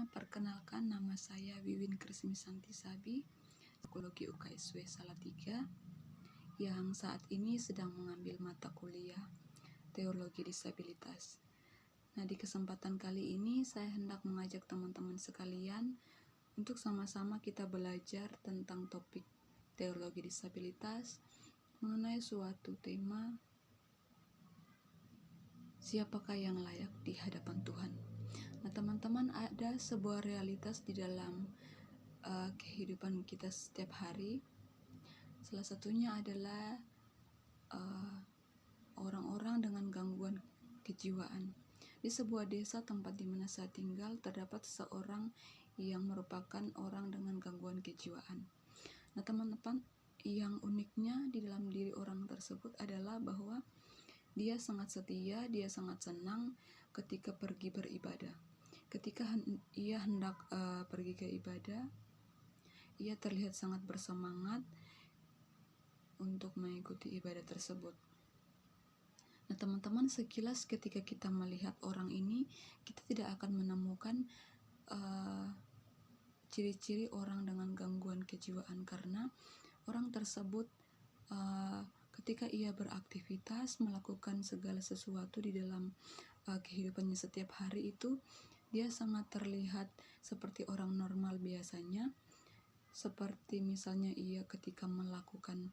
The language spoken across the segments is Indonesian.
perkenalkan nama saya Wiwin Krismisanti Sabi, Psikologi UKSW Salatiga, yang saat ini sedang mengambil mata kuliah Teologi Disabilitas. Nah, di kesempatan kali ini saya hendak mengajak teman-teman sekalian untuk sama-sama kita belajar tentang topik Teologi Disabilitas mengenai suatu tema, siapakah yang layak di hadapan Tuhan. Nah, teman-teman, ada sebuah realitas di dalam kehidupan kita setiap hari. Salah satunya adalah orang-orang dengan gangguan kejiwaan. Di sebuah desa tempat di mana saya tinggal, terdapat seseorang yang merupakan orang dengan gangguan kejiwaan. Nah, teman-teman, yang uniknya di dalam diri orang tersebut adalah bahwa dia sangat setia, dia sangat senang ketika pergi beribadah. Ketika ia hendak pergi ke ibadah, ia terlihat sangat bersemangat untuk mengikuti ibadah tersebut. Nah, teman-teman, sekilas ketika kita melihat orang ini, kita tidak akan menemukan ciri-ciri orang dengan gangguan kejiwaan, karena orang tersebut ketika ia beraktivitas, melakukan segala sesuatu di dalam kehidupannya setiap hari itu, dia sangat terlihat seperti orang normal biasanya. Seperti misalnya ia ketika melakukan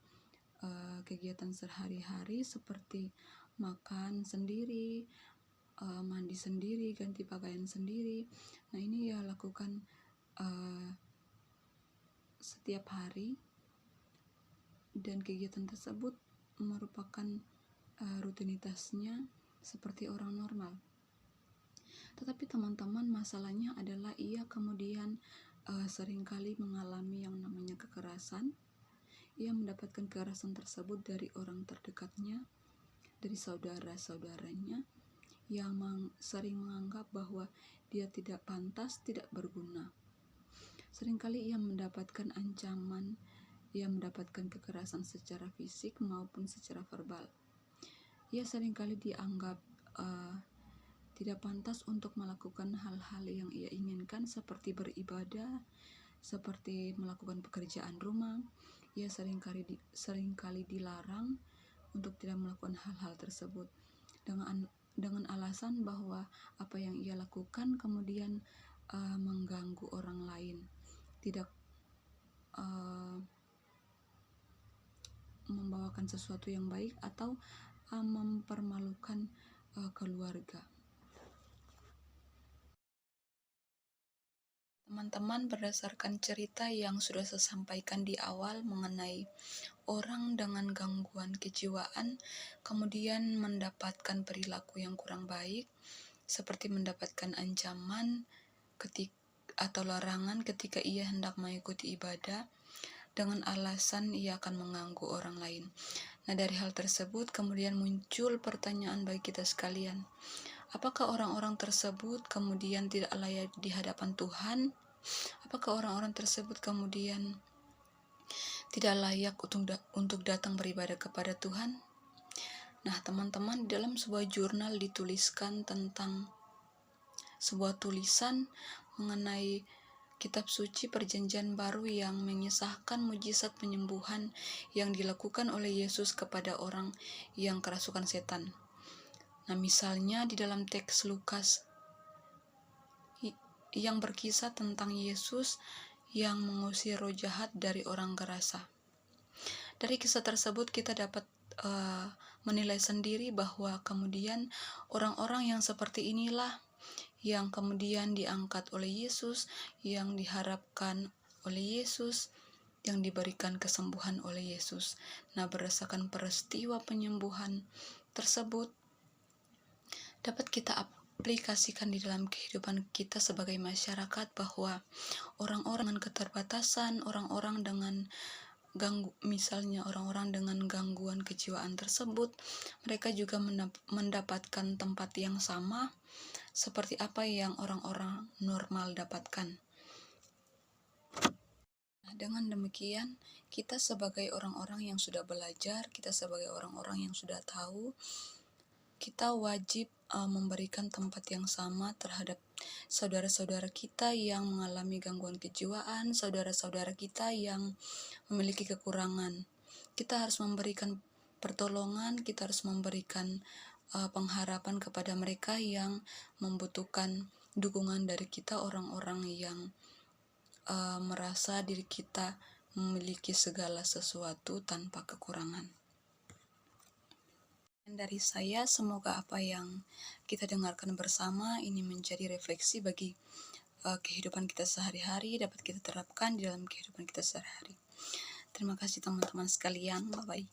kegiatan sehari-hari seperti makan sendiri, mandi sendiri, ganti pakaian sendiri. Nah, ini ia lakukan setiap hari, dan kegiatan tersebut merupakan rutinitasnya seperti orang normal. Tetapi teman-teman, masalahnya adalah ia kemudian seringkali mengalami yang namanya kekerasan. Ia mendapatkan kekerasan tersebut dari orang terdekatnya, dari saudara-saudaranya yang sering menganggap bahwa dia tidak pantas, tidak berguna. Seringkali ia mendapatkan ancaman, ia mendapatkan kekerasan secara fisik maupun secara verbal. Ia seringkali dianggap tidak pantas untuk melakukan hal-hal yang ia inginkan, seperti beribadah, seperti melakukan pekerjaan rumah. Ia seringkali dilarang untuk tidak melakukan hal-hal tersebut dengan alasan bahwa apa yang ia lakukan kemudian mengganggu orang lain, tidak membawakan sesuatu yang baik, atau mempermalukan keluarga. Teman-teman, berdasarkan cerita yang sudah saya sampaikan di awal mengenai orang dengan gangguan kejiwaan kemudian mendapatkan perilaku yang kurang baik, seperti mendapatkan ancaman atau larangan ketika ia hendak mengikuti ibadah dengan alasan ia akan mengganggu orang lain. Nah, dari hal tersebut kemudian muncul pertanyaan bagi kita sekalian. Apakah orang-orang tersebut kemudian tidak layak di hadapan Tuhan? Apakah orang-orang tersebut kemudian tidak layak untuk datang beribadah kepada Tuhan? Nah, teman-teman, dalam sebuah jurnal dituliskan tentang sebuah tulisan mengenai kitab suci Perjanjian Baru yang mengisahkan mujizat penyembuhan yang dilakukan oleh Yesus kepada orang yang kerasukan setan. Nah, misalnya di dalam teks Lukas yang berkisah tentang Yesus yang mengusir roh jahat dari orang gerasa. Dari kisah tersebut kita dapat menilai sendiri bahwa kemudian orang-orang yang seperti inilah yang kemudian diangkat oleh Yesus, yang diharapkan oleh Yesus, yang diberikan kesembuhan oleh Yesus. Nah, berdasarkan peristiwa penyembuhan tersebut dapat kita aplikasikan di dalam kehidupan kita sebagai masyarakat, bahwa orang-orang dengan keterbatasan, orang-orang dengan misalnya orang-orang dengan gangguan kejiwaan tersebut, mereka juga mendapatkan tempat yang sama seperti apa yang orang-orang normal dapatkan. Nah, dengan demikian, kita sebagai orang-orang yang sudah belajar, kita sebagai orang-orang yang sudah tahu, kita wajib memberikan tempat yang sama terhadap saudara-saudara kita yang mengalami gangguan kejiwaan, saudara-saudara kita yang memiliki kekurangan. Kita harus memberikan pertolongan, kita harus memberikan pengharapan kepada mereka yang membutuhkan dukungan dari kita, orang-orang yang merasa diri kita memiliki segala sesuatu tanpa kekurangan. Dan dari saya, semoga apa yang kita dengarkan bersama ini menjadi refleksi bagi kehidupan kita sehari-hari, dapat kita terapkan di dalam kehidupan kita sehari-hari. Terima kasih teman-teman sekalian. Bye-bye.